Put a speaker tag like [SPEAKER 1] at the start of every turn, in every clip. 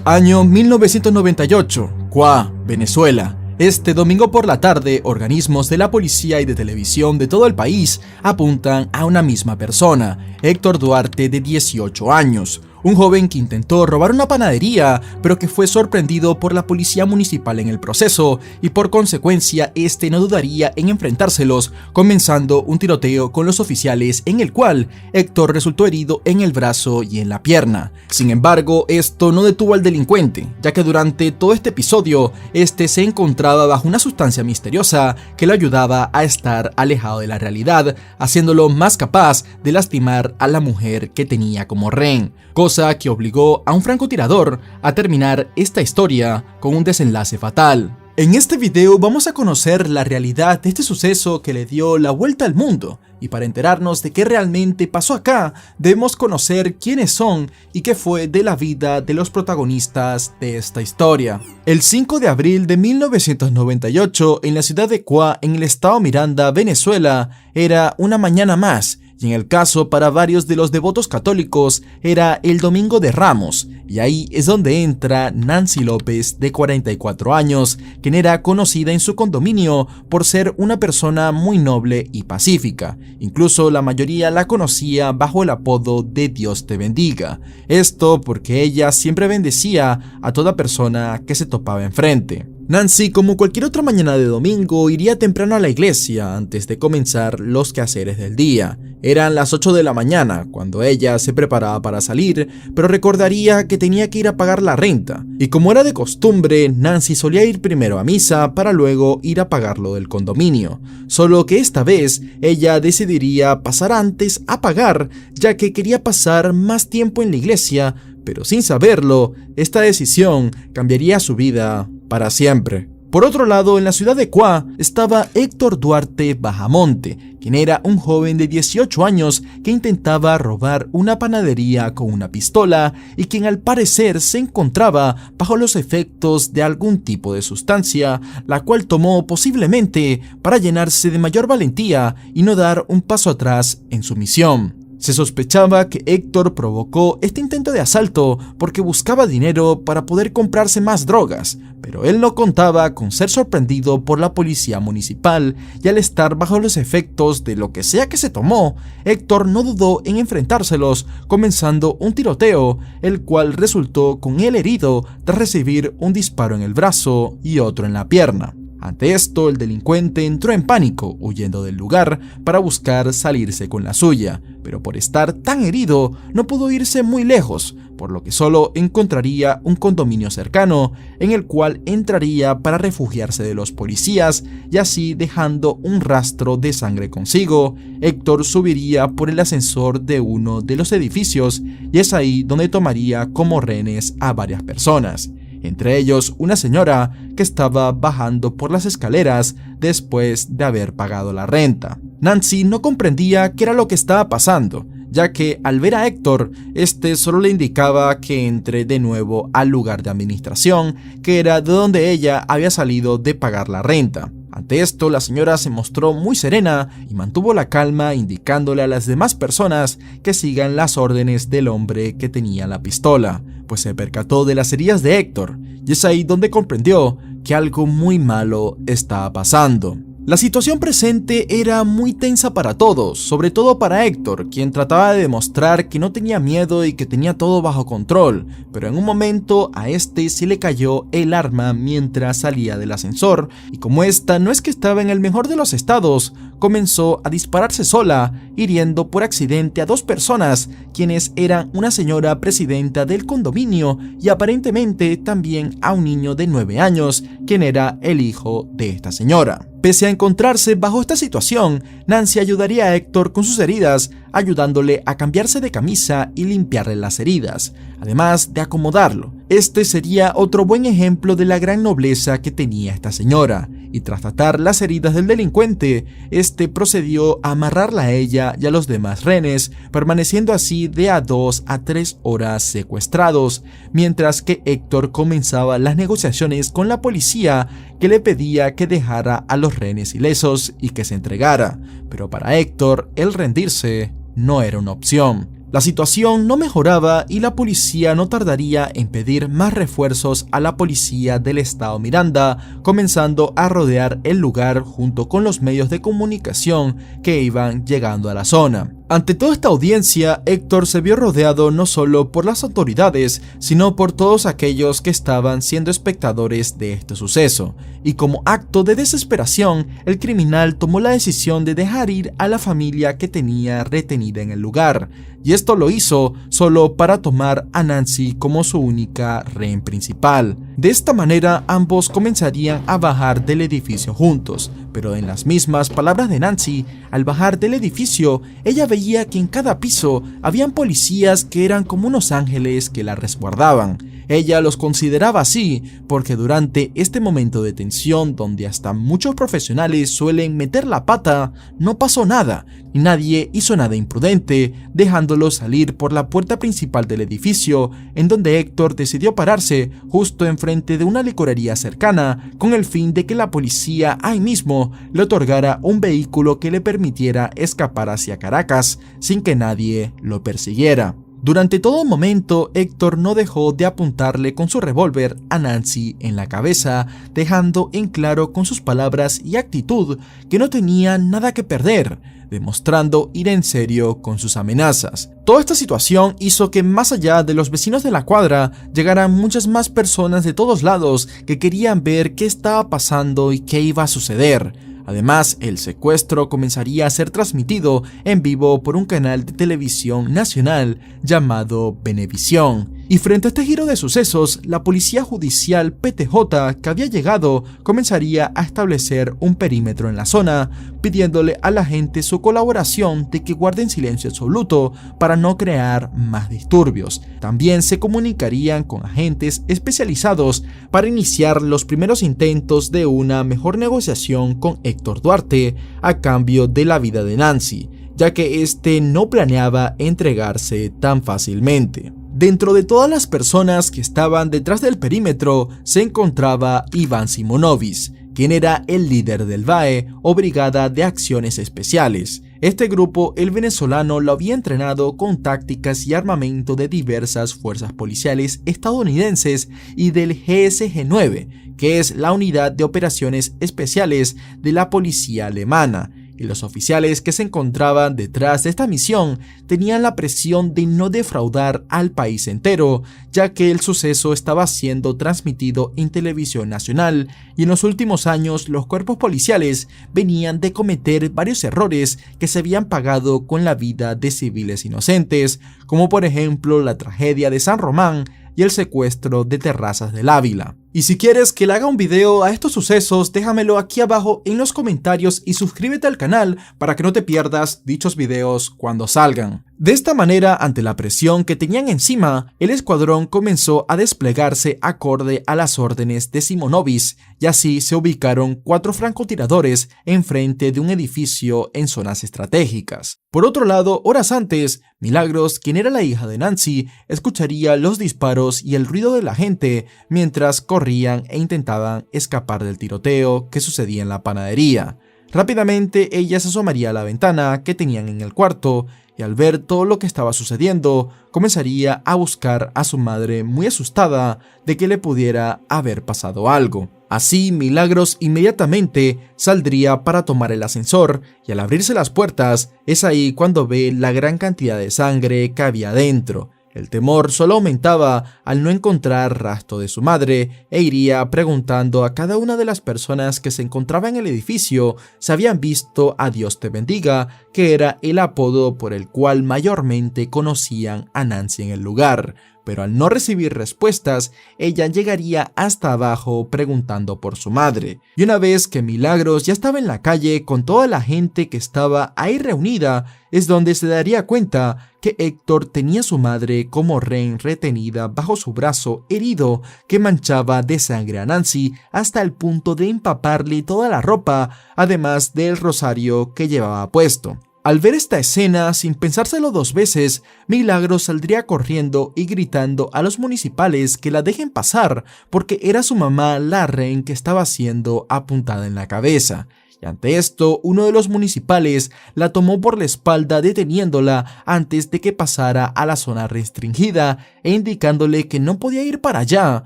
[SPEAKER 1] Año 1998, Cuá, Venezuela. Este domingo por la tarde, organismos de la policía y de televisión de todo el país apuntan a una misma persona, Héctor Duarte, de 18 años. Un joven que intentó robar una panadería, pero que fue sorprendido por la policía municipal en el proceso y por consecuencia este no dudaría en enfrentárselos, comenzando un tiroteo con los oficiales en el cual Héctor resultó herido en el brazo y en la pierna. Sin embargo, esto no detuvo al delincuente, ya que durante todo este episodio, este se encontraba bajo una sustancia misteriosa que lo ayudaba a estar alejado de la realidad, haciéndolo más capaz de lastimar a la mujer que tenía como rehén. Cosa que obligó a un francotirador a terminar esta historia con un desenlace fatal. En este video vamos a conocer la realidad de este suceso que le dio la vuelta al mundo, y para enterarnos de qué realmente pasó acá, debemos conocer quiénes son y qué fue de la vida de los protagonistas de esta historia. El 5 de abril de 1998, en la ciudad de Cuá, en el estado Miranda, Venezuela, era una mañana más, y en el caso para varios de los devotos católicos era el Domingo de Ramos, y ahí es donde entra Nancy López, de 44 años, quien era conocida en su condominio por ser una persona muy noble y pacífica. Incluso la mayoría la conocía bajo el apodo de Dios te bendiga. Esto porque ella siempre bendecía a toda persona que se topaba enfrente. Nancy, como cualquier otra mañana de domingo, iría temprano a la iglesia antes de comenzar los quehaceres del día. Eran las 8 de la mañana cuando ella se preparaba para salir, pero recordaría que tenía que ir a pagar la renta. Y como era de costumbre, Nancy solía ir primero a misa para luego ir a pagar lo del condominio. Solo que esta vez ella decidiría pasar antes a pagar, ya que quería pasar más tiempo en la iglesia, pero sin saberlo, esta decisión cambiaría su vida para siempre. Por otro lado, en la ciudad de Cuá estaba Héctor Duarte Bajamonte, quien era un joven de 18 años que intentaba robar una panadería con una pistola y quien al parecer se encontraba bajo los efectos de algún tipo de sustancia, la cual tomó posiblemente para llenarse de mayor valentía y no dar un paso atrás en su misión. Se sospechaba que Héctor provocó este intento de asalto porque buscaba dinero para poder comprarse más drogas, pero él no contaba con ser sorprendido por la policía municipal y al estar bajo los efectos de lo que sea que se tomó, Héctor no dudó en enfrentárselos, comenzando un tiroteo, el cual resultó con él herido tras recibir un disparo en el brazo y otro en la pierna. Ante esto, el delincuente entró en pánico, huyendo del lugar para buscar salirse con la suya, pero por estar tan herido no pudo irse muy lejos, por lo que solo encontraría un condominio cercano, en el cual entraría para refugiarse de los policías y así dejando un rastro de sangre consigo. Héctor subiría por el ascensor de uno de los edificios y es ahí donde tomaría como rehenes a varias personas. Entre ellos una señora que estaba bajando por las escaleras después de haber pagado la renta. Nancy no comprendía qué era lo que estaba pasando, ya que al ver a Héctor, este solo le indicaba que entre de nuevo al lugar de administración, que era de donde ella había salido de pagar la renta. Ante esto, la señora se mostró muy serena y mantuvo la calma, indicándole a las demás personas que sigan las órdenes del hombre que tenía la pistola, pues se percató de las heridas de Héctor, y es ahí donde comprendió que algo muy malo estaba pasando. La situación presente era muy tensa para todos, sobre todo para Héctor, quien trataba de demostrar que no tenía miedo y que tenía todo bajo control, pero en un momento a este se le cayó el arma mientras salía del ascensor, y como esta no es que estaba en el mejor de los estados, comenzó a dispararse sola, hiriendo por accidente a dos personas, quienes eran una señora presidenta del condominio y aparentemente también a un niño de 9 años, quien era el hijo de esta señora. Pese a encontrarse bajo esta situación, Nancy ayudaría a Héctor con sus heridas, ayudándole a cambiarse de camisa y limpiarle las heridas, además de acomodarlo. Este sería otro buen ejemplo de la gran nobleza que tenía esta señora, y tras tratar las heridas del delincuente, este procedió a amarrarla a ella y a los demás rehenes, permaneciendo así de a 2 a 3 horas secuestrados, mientras que Héctor comenzaba las negociaciones con la policía, que le pedía que dejara a los rehenes ilesos y que se entregara, pero para Héctor el rendirse no era una opción. La situación no mejoraba y la policía no tardaría en pedir más refuerzos a la policía del estado Miranda, comenzando a rodear el lugar junto con los medios de comunicación que iban llegando a la zona. Ante toda esta audiencia, Héctor se vio rodeado no solo por las autoridades, sino por todos aquellos que estaban siendo espectadores de este suceso, y como acto de desesperación, el criminal tomó la decisión de dejar ir a la familia que tenía retenida en el lugar, y esto lo hizo solo para tomar a Nancy como su única rehén principal. De esta manera, ambos comenzarían a bajar del edificio juntos, pero en las mismas palabras de Nancy, al bajar del edificio, ella veía que en cada piso habían policías que eran como unos ángeles que la resguardaban. Ella los consideraba así porque durante este momento de tensión donde hasta muchos profesionales suelen meter la pata, no pasó nada y nadie hizo nada imprudente, dejándolo salir por la puerta principal del edificio, en donde Héctor decidió pararse justo enfrente de una licorería cercana con el fin de que la policía ahí mismo le otorgara un vehículo que le permitiera escapar hacia Caracas sin que nadie lo persiguiera. Durante todo momento, Héctor no dejó de apuntarle con su revólver a Nancy en la cabeza, dejando en claro con sus palabras y actitud que no tenía nada que perder, demostrando ir en serio con sus amenazas. Toda esta situación hizo que más allá de los vecinos de la cuadra, llegaran muchas más personas de todos lados que querían ver qué estaba pasando y qué iba a suceder. Además, el secuestro comenzaría a ser transmitido en vivo por un canal de televisión nacional llamado Venevisión. Y frente a este giro de sucesos, la policía judicial PTJ que había llegado comenzaría a establecer un perímetro en la zona, pidiéndole a la gente su colaboración de que guarden silencio absoluto para no crear más disturbios. También se comunicarían con agentes especializados para iniciar los primeros intentos de una mejor negociación con Héctor Duarte a cambio de la vida de Nancy, ya que este no planeaba entregarse tan fácilmente. Dentro de todas las personas que estaban detrás del perímetro se encontraba Iván Simonovic, quien era el líder del BAE o Brigada de Acciones Especiales. Este grupo, el venezolano lo había entrenado con tácticas y armamento de diversas fuerzas policiales estadounidenses y del GSG-9, que es la unidad de operaciones especiales de la policía alemana. Y los oficiales que se encontraban detrás de esta misión tenían la presión de no defraudar al país entero, ya que el suceso estaba siendo transmitido en televisión nacional y en los últimos años los cuerpos policiales venían de cometer varios errores que se habían pagado con la vida de civiles inocentes, como por ejemplo la tragedia de San Román y el secuestro de Terrazas del Ávila. Y si quieres que le haga un video a estos sucesos, déjamelo aquí abajo en los comentarios y suscríbete al canal para que no te pierdas dichos videos cuando salgan. De esta manera, ante la presión que tenían encima, el escuadrón comenzó a desplegarse acorde a las órdenes de Simonovic y así se ubicaron 4 francotiradores enfrente de un edificio en zonas estratégicas. Por otro lado, horas antes, Milagros, quien era la hija de Nancy, escucharía los disparos y el ruido de la gente mientras corrían e intentaban escapar del tiroteo que sucedía en la panadería. Rápidamente ella se asomaría a la ventana que tenían en el cuarto y al ver todo lo que estaba sucediendo, comenzaría a buscar a su madre muy asustada de que le pudiera haber pasado algo. Así, Milagros inmediatamente saldría para tomar el ascensor y al abrirse las puertas, es ahí cuando ve la gran cantidad de sangre que había dentro. El temor solo aumentaba al no encontrar rastro de su madre e iría preguntando a cada una de las personas que se encontraban en el edificio si habían visto a Dios te bendiga, que era el apodo por el cual mayormente conocían a Nancy en el lugar. Pero al no recibir respuestas, ella llegaría hasta abajo preguntando por su madre. Y una vez que Milagros ya estaba en la calle con toda la gente que estaba ahí reunida, es donde se daría cuenta que Héctor tenía a su madre como rehén retenida bajo su brazo herido que manchaba de sangre a Nancy hasta el punto de empaparle toda la ropa, además del rosario que llevaba puesto. Al ver esta escena, sin pensárselo 2 veces, Milagros saldría corriendo y gritando a los municipales que la dejen pasar porque era su mamá la rehén que estaba siendo apuntada en la cabeza. y ante esto uno de los municipales la tomó por la espalda deteniéndola antes de que pasara a la zona restringida e indicándole que no podía ir para allá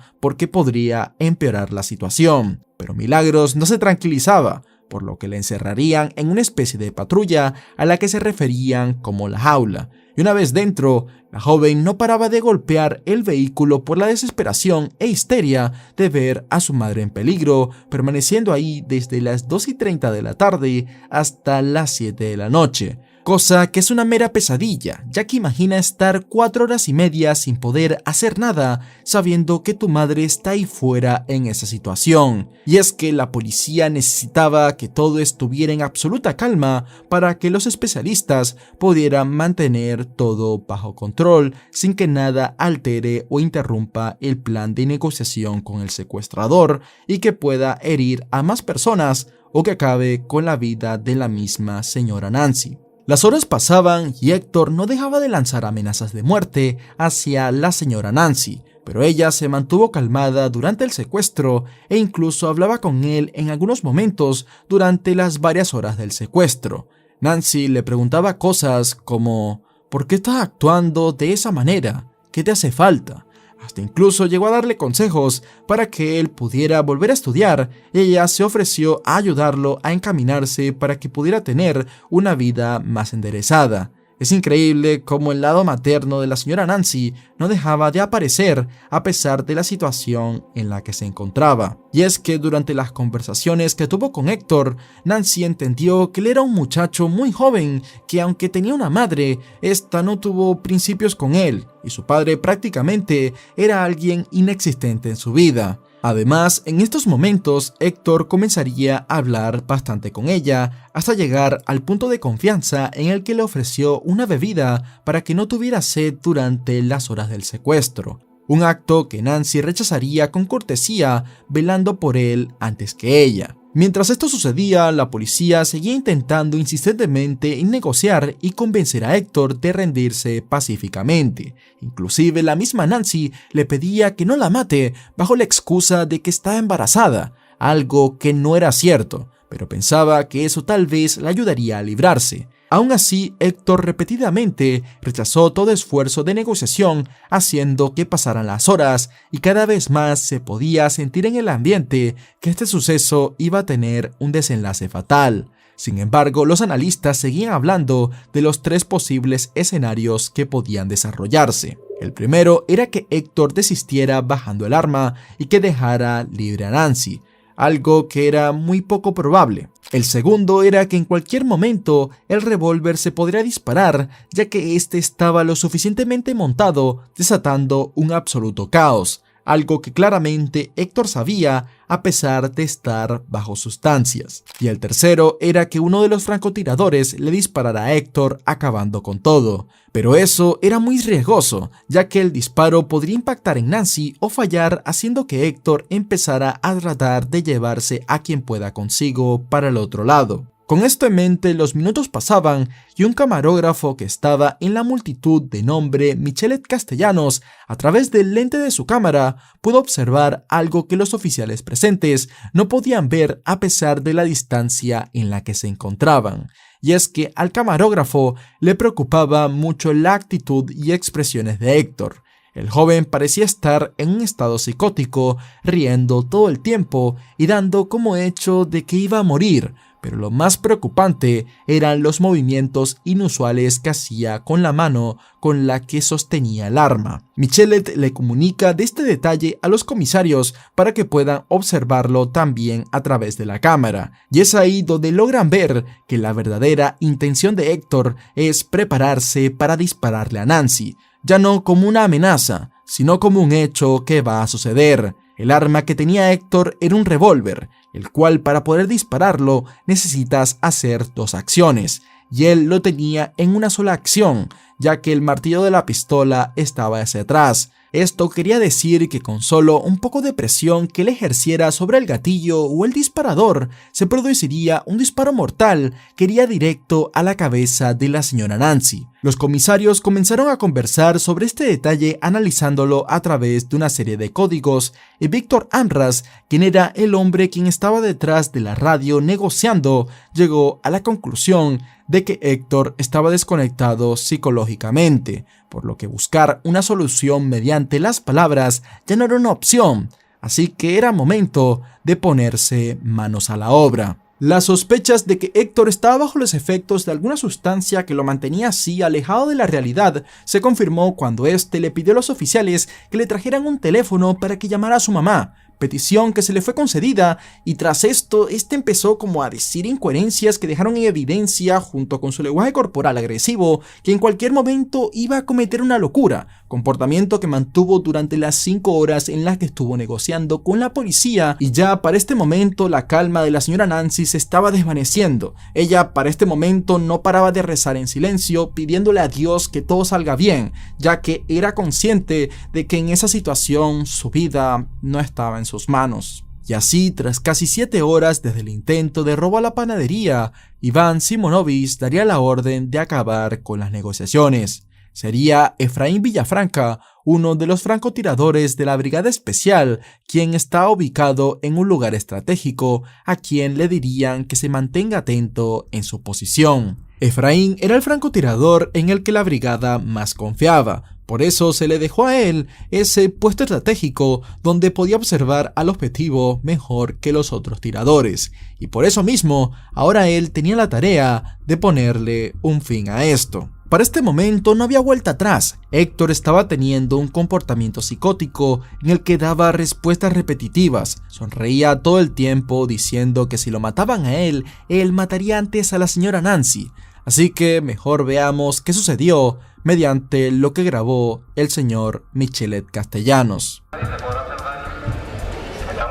[SPEAKER 1] porque podría empeorar la situación. Pero Milagros no se tranquilizaba, por lo que la encerrarían en una especie de patrulla a la que se referían como la jaula. Y una vez dentro, la joven no paraba de golpear el vehículo por la desesperación e histeria de ver a su madre en peligro, permaneciendo ahí desde las 2:30 de la tarde hasta las 7 de la noche. Cosa que es una mera pesadilla, ya que imagina estar 4 horas y media sin poder hacer nada, sabiendo que tu madre está ahí fuera en esa situación. Y es que la policía necesitaba que todo estuviera en absoluta calma para que los especialistas pudieran mantener todo bajo control, sin que nada altere o interrumpa el plan de negociación con el secuestrador y que pueda herir a más personas o que acabe con la vida de la misma señora Nancy. Las horas pasaban y Héctor no dejaba de lanzar amenazas de muerte hacia la señora Nancy, pero ella se mantuvo calmada durante el secuestro e incluso hablaba con él en algunos momentos durante las varias horas del secuestro. Nancy le preguntaba cosas como ¿por qué estás actuando de esa manera? ¿Qué te hace falta? Hasta incluso llegó a darle consejos para que él pudiera volver a estudiar y ella se ofreció a ayudarlo a encaminarse para que pudiera tener una vida más enderezada. Es increíble cómo el lado materno de la señora Nancy no dejaba de aparecer a pesar de la situación en la que se encontraba. Y es que durante las conversaciones que tuvo con Héctor, Nancy entendió que él era un muchacho muy joven que aunque tenía una madre, esta no tuvo principios con él y su padre prácticamente era alguien inexistente en su vida. Además, en estos momentos, Héctor comenzaría a hablar bastante con ella hasta llegar al punto de confianza en el que le ofreció una bebida para que no tuviera sed durante las horas del secuestro. Un acto que Nancy rechazaría con cortesía, velando por él antes que ella. Mientras esto sucedía, la policía seguía intentando insistentemente negociar y convencer a Héctor de rendirse pacíficamente. Inclusive la misma Nancy le pedía que no la mate bajo la excusa de que estaba embarazada, algo que no era cierto, pero pensaba que eso tal vez la ayudaría a librarse. Aún así, Héctor repetidamente rechazó todo esfuerzo de negociación, haciendo que pasaran las horas y cada vez más se podía sentir en el ambiente que este suceso iba a tener un desenlace fatal. Sin embargo, los analistas seguían hablando de los 3 posibles escenarios que podían desarrollarse. El primero era que Héctor desistiera bajando el arma y que dejara libre a Nancy, algo que era muy poco probable. El segundo era que en cualquier momento el revólver se podría disparar, ya que este estaba lo suficientemente montado, desatando un absoluto caos, algo que claramente Héctor sabía a pesar de estar bajo sustancias. Y el tercero era que uno de los francotiradores le disparara a Héctor acabando con todo. Pero eso era muy riesgoso, ya que el disparo podría impactar en Nancy o fallar haciendo que Héctor empezara a tratar de llevarse a quien pueda consigo para el otro lado. Con esto en mente, los minutos pasaban y un camarógrafo que estaba en la multitud de nombre Michelet Castellanos, a través del lente de su cámara, pudo observar algo que los oficiales presentes no podían ver a pesar de la distancia en la que se encontraban. Y es que al camarógrafo le preocupaba mucho la actitud y expresiones de Héctor. El joven parecía estar en un estado psicótico, riendo todo el tiempo y dando como hecho de que iba a morir. Pero lo más preocupante eran los movimientos inusuales que hacía con la mano con la que sostenía el arma. Michelet le comunica de este detalle a los comisarios para que puedan observarlo también a través de la cámara, y es ahí donde logran ver que la verdadera intención de Héctor es prepararse para dispararle a Nancy, ya no como una amenaza, sino como un hecho que va a suceder. El arma que tenía Héctor era un revólver, el cual para poder dispararlo necesitas hacer 2 acciones, y él lo tenía en una sola acción, ya que el martillo de la pistola estaba hacia atrás, Esto quería decir que con solo un poco de presión que él ejerciera sobre el gatillo o el disparador, se produciría un disparo mortal que iría directo a la cabeza de la señora Nancy. Los comisarios comenzaron a conversar sobre este detalle analizándolo a través de una serie de códigos y Víctor Amras, quien era el hombre quien estaba detrás de la radio negociando, llegó a la conclusión de que Héctor estaba desconectado psicológicamente, por lo que buscar una solución mediante las palabras ya no era una opción, así que era momento de ponerse manos a la obra. Las sospechas de que Héctor estaba bajo los efectos de alguna sustancia que lo mantenía así alejado de la realidad se confirmó cuando este le pidió a los oficiales que le trajeran un teléfono para que llamara a su mamá, petición que se le fue concedida, y tras esto este empezó como a decir incoherencias que dejaron en evidencia junto con su lenguaje corporal agresivo que en cualquier momento iba a cometer una locura, comportamiento que mantuvo durante las 5 horas en las que estuvo negociando con la policía. Y ya para este momento la calma de la señora Nancy se estaba desvaneciendo. Ella para este momento no paraba de rezar en silencio pidiéndole a Dios que todo salga bien, ya que era consciente de que en esa situación su vida no estaba en sus manos. Y así, tras casi 7 horas desde el intento de robo a la panadería, Iván Simonovic daría la orden de acabar con las negociaciones. Sería Efraín Villafranca, uno de los francotiradores de la Brigada Especial, quien está ubicado en un lugar estratégico, a quien le dirían que se mantenga atento en su posición. Efraín era el francotirador en el que la brigada más confiaba, por eso se le dejó a él ese puesto estratégico donde podía observar al objetivo mejor que los otros tiradores, y por eso mismo ahora él tenía la tarea de ponerle un fin a esto. Para este momento no había vuelta atrás. Héctor estaba teniendo un comportamiento psicótico en el que daba respuestas repetitivas, sonreía todo el tiempo diciendo que si lo mataban a él mataría antes a la señora Nancy. Así que mejor veamos qué sucedió mediante lo que grabó el señor Michelet Castellanos.
[SPEAKER 2] Estamos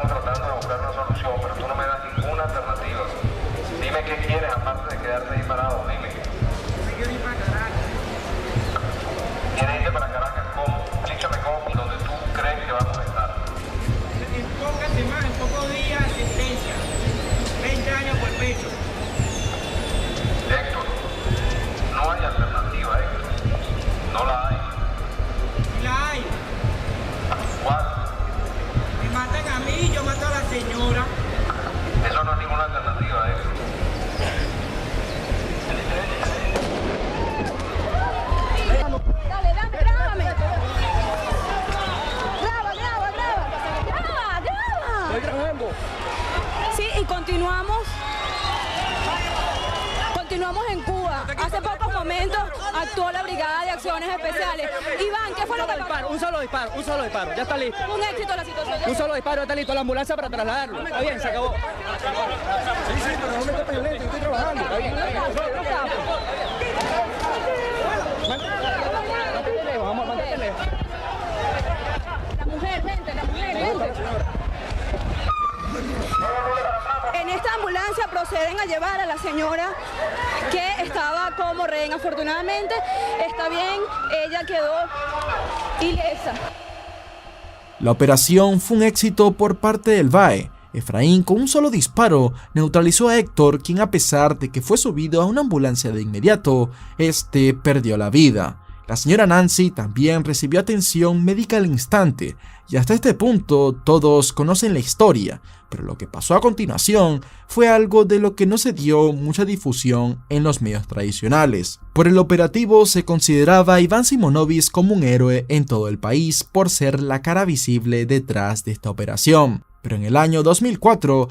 [SPEAKER 2] tratando de buscar una solución, pero tú no me das ninguna alternativa. Dime qué quieres aparte de quedarte ahí parado, dime.
[SPEAKER 3] Yo quiero ir para Caracas.
[SPEAKER 2] ¿Quieres irte para Caracas? ¿Cómo? Díchame cómo y donde tú crees que vamos a estar.
[SPEAKER 3] En pocas semanas, en pocos días, sentencia. 20 años por pecho.
[SPEAKER 2] Héctor, no hay alternativa, Héctor. No la hay.
[SPEAKER 3] Si la hay,
[SPEAKER 2] ¿Cuál?
[SPEAKER 3] me matan a mí, yo mato a la señora.
[SPEAKER 2] Eso no es ninguna alternativa, Héctor.
[SPEAKER 4] Dale, grábame. Graba.
[SPEAKER 5] Estoy grabando.
[SPEAKER 4] Sí, y continuamos en Cuba. Hace pocos momentos actuó la Brigada de Acciones Especiales. Iván, ¿qué fue lo que pasó?
[SPEAKER 5] Un solo disparo, ya está listo.
[SPEAKER 4] Un éxito la situación.
[SPEAKER 5] Un solo disparo, ya está listo la ambulancia para trasladarlo. Está bien, se acabó. Sí, pero no me estés pendiente, estoy trabajando. Está bien. Mantente lejos, vamos, mantente lejos.
[SPEAKER 4] La mujer, vente. En esta ambulancia proceden a llevar a la señora que estaba como rehén. Afortunadamente está bien, ella quedó ilesa.
[SPEAKER 1] La operación fue un éxito por parte del VAE. Efraín, con un solo disparo, neutralizó a Héctor, quien a pesar de que fue subido a una ambulancia de inmediato, perdió la vida. La señora Nancy también recibió atención médica al instante, y hasta este punto todos conocen la historia, pero lo que pasó a continuación fue algo de lo que no se dio mucha difusión en los medios tradicionales. Por el operativo se consideraba a Iván Simonovic como un héroe en todo el país por ser la cara visible detrás de esta operación. Pero en el año 2004,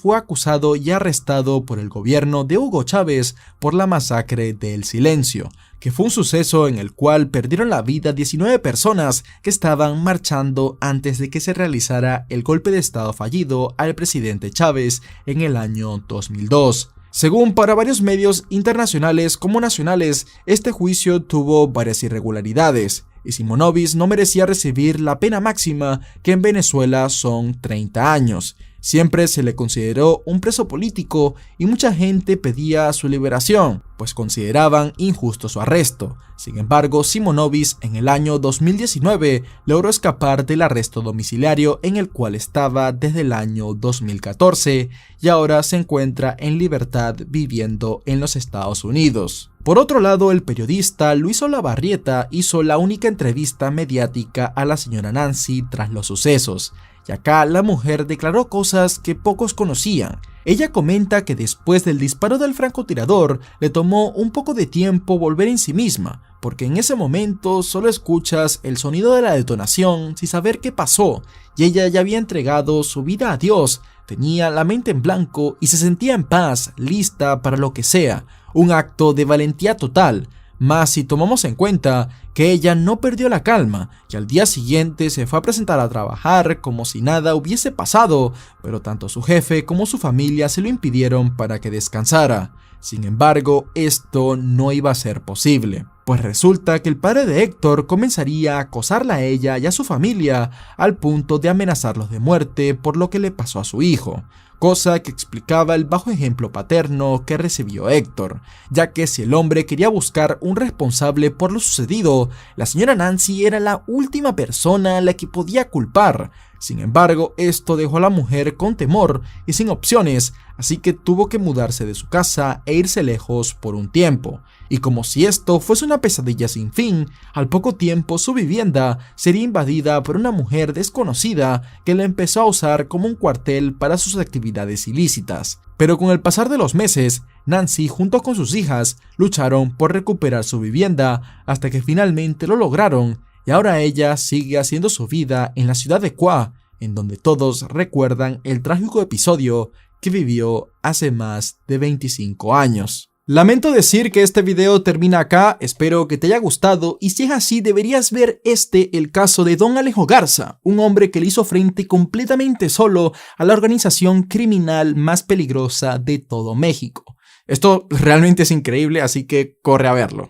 [SPEAKER 1] fue acusado y arrestado por el gobierno de Hugo Chávez por la masacre de El Silencio, que fue un suceso en el cual perdieron la vida 19 personas que estaban marchando antes de que se realizara el golpe de estado fallido al presidente Chávez en el año 2002. Según para varios medios internacionales como nacionales, este juicio tuvo varias irregularidades, y Simonovic no merecía recibir la pena máxima, que en Venezuela son 30 años. Siempre se le consideró un preso político y mucha gente pedía su liberación, pues consideraban injusto su arresto. Sin embargo, Simonovic en el año 2019 logró escapar del arresto domiciliario en el cual estaba desde el año 2014 y ahora se encuentra en libertad viviendo en los Estados Unidos. Por otro lado, el periodista Luis Olavarrieta hizo la única entrevista mediática a la señora Nancy tras los sucesos, y acá la mujer declaró cosas que pocos conocían. Ella comenta que después del disparo del francotirador le tomó un poco de tiempo volver en sí misma, porque en ese momento solo escuchas el sonido de la detonación sin saber qué pasó, y ella ya había entregado su vida a Dios, tenía la mente en blanco y se sentía en paz, lista para lo que sea, un acto de valentía total. Más si tomamos en cuenta que ella no perdió la calma y al día siguiente se fue a presentar a trabajar como si nada hubiese pasado, pero tanto su jefe como su familia se lo impidieron para que descansara. Sin embargo, esto no iba a ser posible, pues resulta que el padre de Héctor comenzaría a acosarla a ella y a su familia al punto de amenazarlos de muerte por lo que le pasó a su hijo, cosa que explicaba el bajo ejemplo paterno que recibió Héctor, ya que si el hombre quería buscar un responsable por lo sucedido, la señora Nancy era la última persona a la que podía culpar. Sin embargo, esto dejó a la mujer con temor y sin opciones, así que tuvo que mudarse de su casa e irse lejos por un tiempo. Y como si esto fuese una pesadilla sin fin, al poco tiempo su vivienda sería invadida por una mujer desconocida que la empezó a usar como un cuartel para sus actividades ilícitas. Pero con el pasar de los meses, Nancy junto con sus hijas lucharon por recuperar su vivienda hasta que finalmente lo lograron, y ahora ella sigue haciendo su vida en la ciudad de Kwa, en donde todos recuerdan el trágico episodio que vivió hace más de 25 años. Lamento decir que este video termina acá, espero que te haya gustado y si es así deberías ver el caso de Don Alejo Garza, un hombre que le hizo frente completamente solo a la organización criminal más peligrosa de todo México. Esto realmente es increíble, así que corre a verlo.